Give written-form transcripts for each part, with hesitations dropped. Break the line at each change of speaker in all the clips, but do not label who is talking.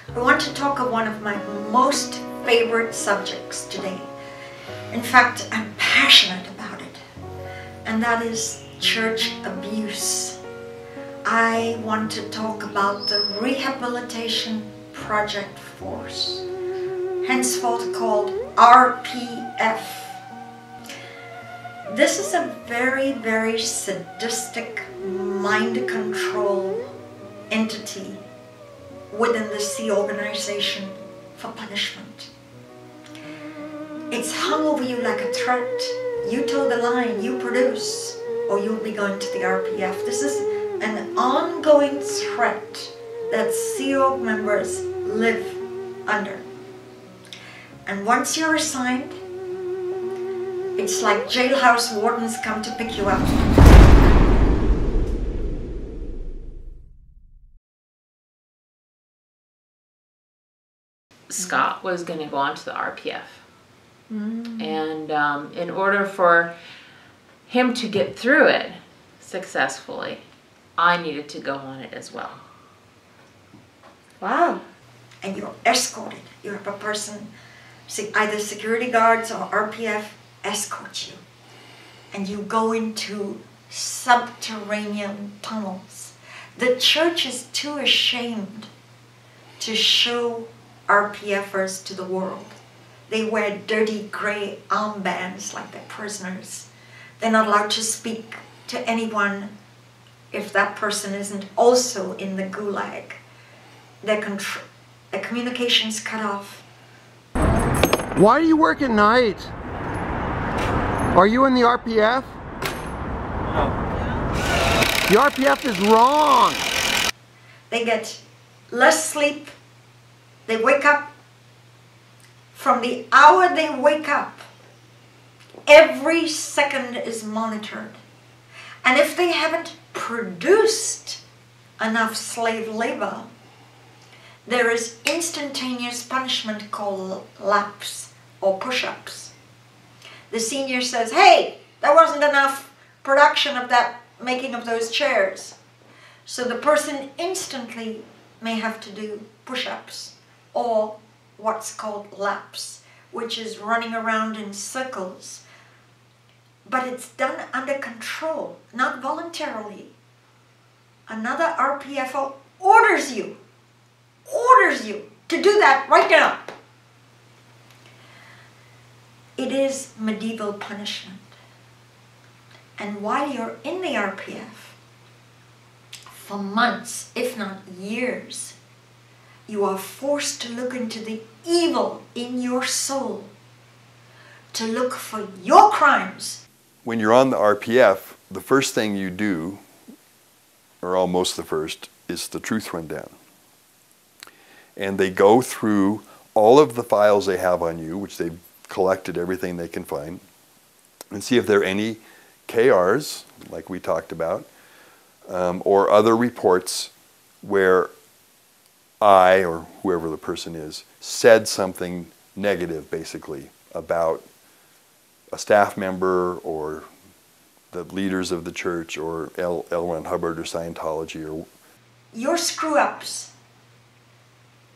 I want to talk of one of my most favorite subjects today. In fact, I'm passionate about it, and that is church abuse. I want to talk about the Rehabilitation Project Force, henceforth called RPF. This is a very, very sadistic mind control entity within the Sea organization for punishment. It's hung over you like a threat. You toe the line, you produce, or you'll be going to the RPF. This is an ongoing threat that Sea Org members live under. And once you're assigned, it's like jailhouse wardens come to pick you up.
Scott was going to go on to the RPF. And in order for him to get through it successfully, I needed to go on it as well.
Wow. And you're escorted. You have a person, either security guards or RPF, escort you. And you go into subterranean tunnels. The church is too ashamed to show RPFers to the world. They wear dirty gray armbands like they're prisoners. They're not allowed to speak to anyone if that person isn't also in the gulag. Their communication's cut off.
Why do you work at night? Are you in the RPF? The RPF is wrong.
They get less sleep. They wake up. From the hour they wake up, every second is monitored. And if they haven't produced enough slave labor, there is instantaneous punishment called laps or push-ups. The senior says, hey, there wasn't enough production of that making of those chairs. So the person instantly may have to do push-ups or what's called laps, which is running around in circles. But it's done under control, not voluntarily. Another RPFO orders you to do that right now. It is medieval punishment. And while you're in the RPF, for months, if not years, you are forced to look into the evil in your soul, to look for your crimes.
When you're on the RPF, the first thing you do, or almost the first, is the truth rundown. And they go through all of the files they have on you, which they've collected everything they can find, and see if there are any KRs, like we talked about, or other reports where I, or whoever the person is, said something negative, basically, about a staff member or the leaders of the church or L. Ron Hubbard or Scientology. Or
your screw-ups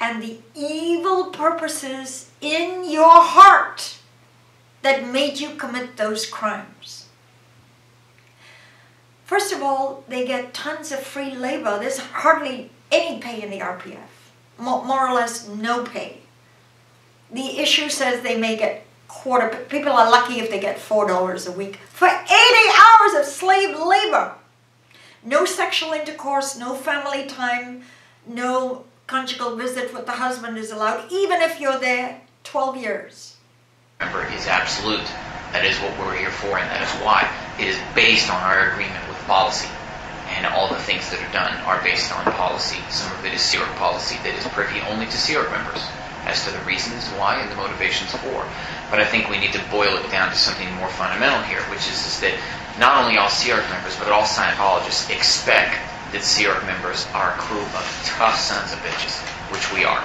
and the evil purposes in your heart that made you commit those crimes. First of all, they get tons of free labor. There's hardly any pay in the RPF, more or less no pay. The issue says they may get people are lucky if they get $4 a week for 80 hours of slave labor. No sexual intercourse, no family time, no conjugal visit with the husband is allowed, even if you're there 12 years.
Remember, is absolute. That is what we're here for, and that is why. It is based on our agreement with policy. And all the things that are done are based on policy. Some of it is Sea Org policy that is privy only to Sea Org members as to the reasons why and the motivations for. But I think we need to boil it down to something more fundamental here, which is that not only all Sea Org members, but all Scientologists expect that Sea Org members are a crew of tough sons of bitches, which we are.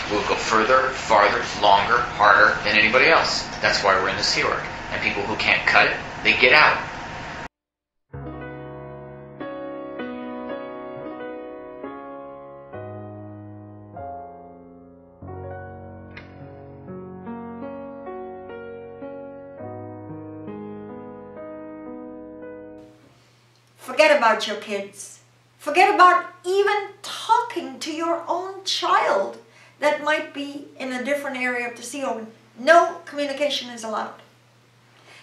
We'll go further, farther, longer, harder than anybody else. That's why we're in the Sea Org. And people who can't cut it, they get out.
Forget about your kids. Forget about even talking to your own child that might be in a different area of the sea ocean. No communication is allowed.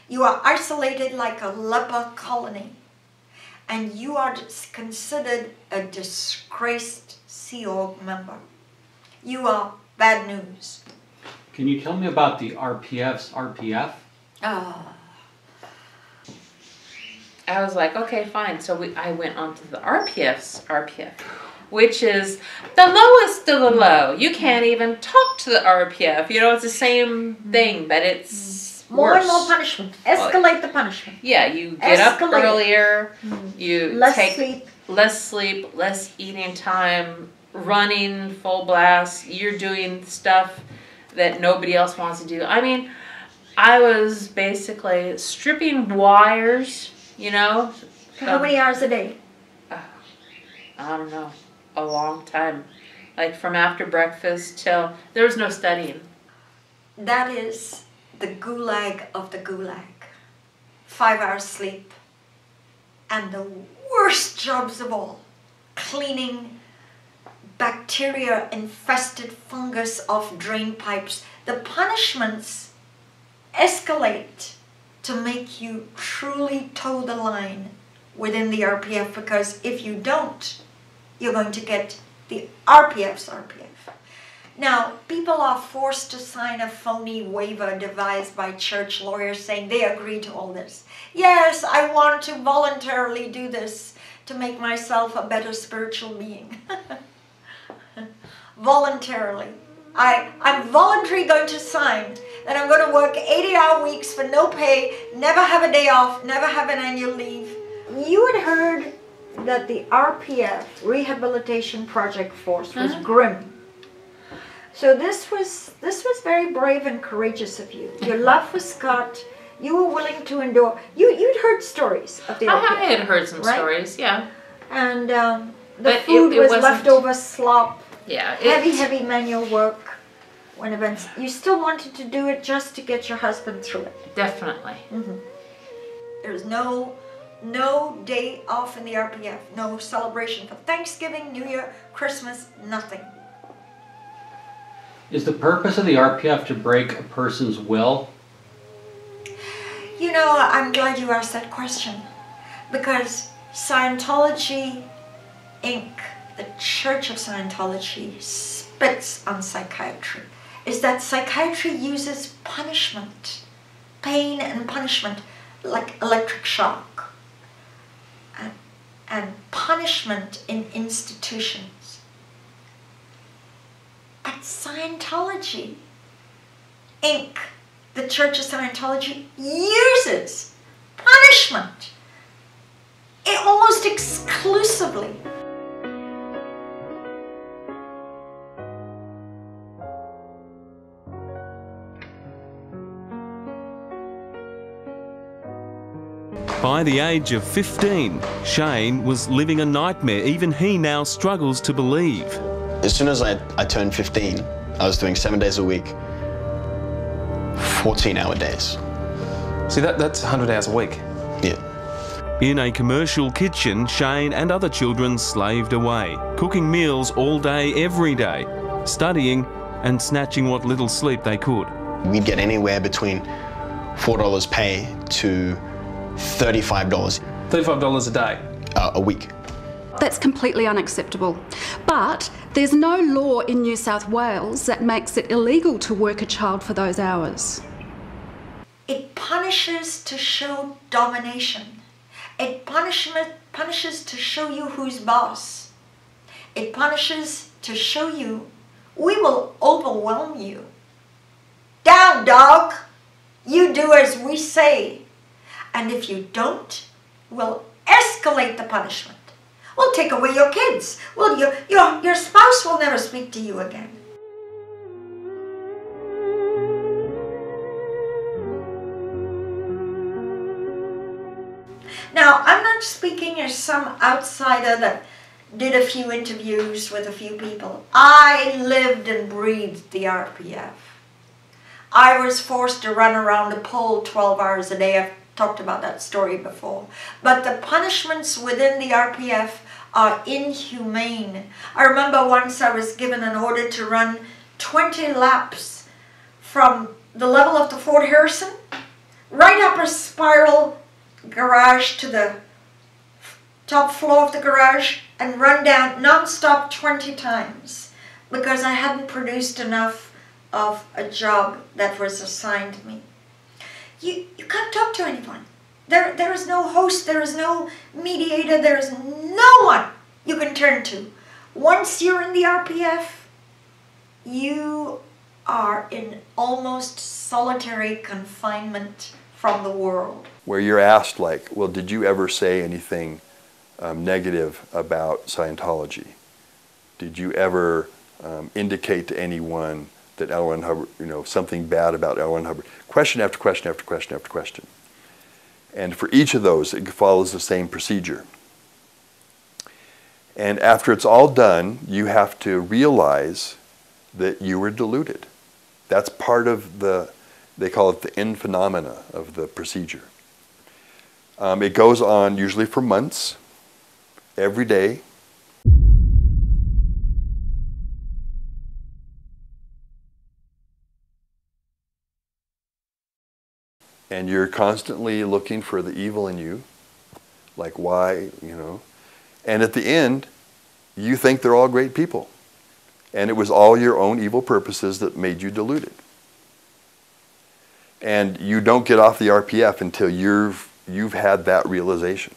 You are isolated like a leper colony. And you are considered a disgraced Sea Org member. You are bad news.
Can you tell me about the RPF's RPF?
I was like, okay, fine. So I went on to the RPF's RPF, which is the lowest of the low. You can't even talk to the RPF. You know, it's the same thing, but it's
more
worse.
and more punishment. Escalate the punishment.
Yeah, you get up earlier. You take
sleep.
less sleep, less eating time, running full blast. You're doing stuff that nobody else wants to do. I mean, I was basically stripping wires, you know.
How many hours a day?
I don't know. A long time. Like from after breakfast till... There was no studying.
That is the gulag of the gulag. 5 hours sleep. And the worst jobs of all. Cleaning bacteria-infested fungus off drain pipes. The punishments escalate to make you truly toe the line within the RPF, because if you don't, you're going to get the RPF's RPF. Now, people are forced to sign a phony waiver devised by church lawyers saying they agree to all this. Yes, I want to voluntarily do this to make myself a better spiritual being. Voluntarily. I'm voluntarily going to sign that I'm going to work 80-hour weeks for no pay, never have a day off, never have an annual leave. You had heard that the RPF, Rehabilitation Project Force, was grim. So this was very brave and courageous of you. Your love for Scott, you were willing to endure. You'd heard stories of the RPF.
I had heard some stories, yeah.
And the food was leftover slop.
Yeah.
Heavy manual work. When events, you still wanted to do it just to get your husband through it.
Definitely.
There's no day off in the RPF. No celebration for Thanksgiving, New Year, Christmas, nothing.
Is the purpose of the RPF to break a person's will?
You know, I'm glad you asked that question, because Scientology Inc., the Church of Scientology, spits on psychiatry. Is that psychiatry uses punishment, pain and punishment, like electric shock, and punishment in institutions. But Scientology Inc., the Church of Scientology, uses punishment almost exclusively.
By the age of 15, Shane was living a nightmare even he now struggles to believe.
As soon as I turned 15, I was doing 7 days a week, 14-hour days.
See, that's 100 hours a week.
Yeah.
In a commercial kitchen, Shane and other children slaved away, cooking meals all day, every day, studying and snatching what little sleep they could.
We'd get anywhere between $4 pay to $35.
$35 a day?
A week.
That's completely unacceptable. But there's no law in New South Wales that makes it illegal to work a child for those hours.
It punishes to show domination. It punishes to show you who's boss. It punishes to show you, we will overwhelm you. Down, dog! You do as we say. And if you don't, we'll escalate the punishment. We'll take away your kids. Well, your spouse will never speak to you again. Now, I'm not speaking as some outsider that did a few interviews with a few people. I lived and breathed the RPF. I was forced to run around a pole 12 hours a day talked about that story before. But the punishments within the RPF are inhumane. I remember once I was given an order to run 20 laps from the level of the Fort Harrison, right up a spiral garage to the top floor of the garage, and run down non-stop 20 times because I hadn't produced enough of a job that was assigned me. You can't talk to anyone. There is no host, there is no mediator, there is no one you can turn to. Once you're in the RPF, you are in almost solitary confinement from the world.
Where you're asked, like, well, did you ever say anything negative about Scientology? Did you ever indicate to anyone that L. Ron Hubbard, you know, something bad about L. Ron Hubbard? Question after question after question after question. And for each of those, it follows the same procedure. And after it's all done, you have to realize that you were deluded. That's part of the, they call it the end phenomena of the procedure. It goes on usually for months, every day. And you're constantly looking for the evil in you, like why, you know. And at the end, you think they're all great people. And it was all your own evil purposes that made you deluded. And you don't get off the RPF until you've had that realization.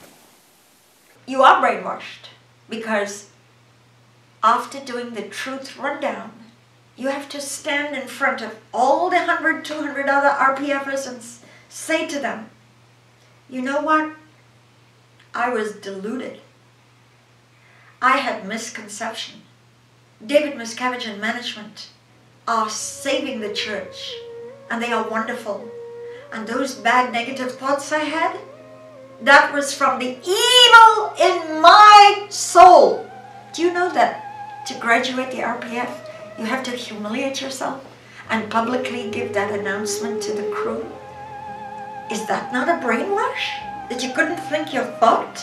You are brainwashed because after doing the truth rundown, you have to stand in front of all the 100, 200 other RPFers and say to them, you know what? I was deluded. I had misconception. David Miscavige and management are saving the church, and they are wonderful. And those bad negative thoughts I had, that was from the evil in my soul. Do you know that to graduate the RPF, you have to humiliate yourself and publicly give that announcement to the crew? Is that not a brainwash? That you couldn't think your thought?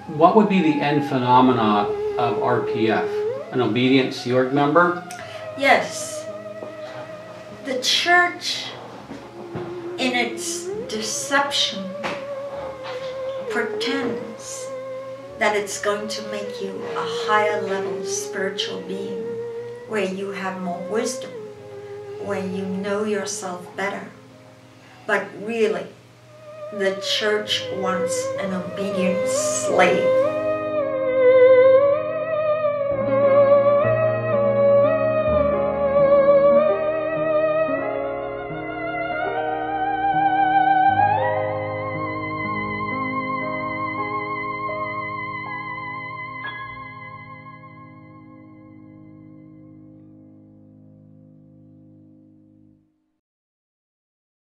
What would be the end phenomena of RPF? An obedient Sea Org member?
Yes. The church, in its deception, pretends that it's going to make you a higher level spiritual being, where you have more wisdom, where you know yourself better. But really, the church wants an obedient slave.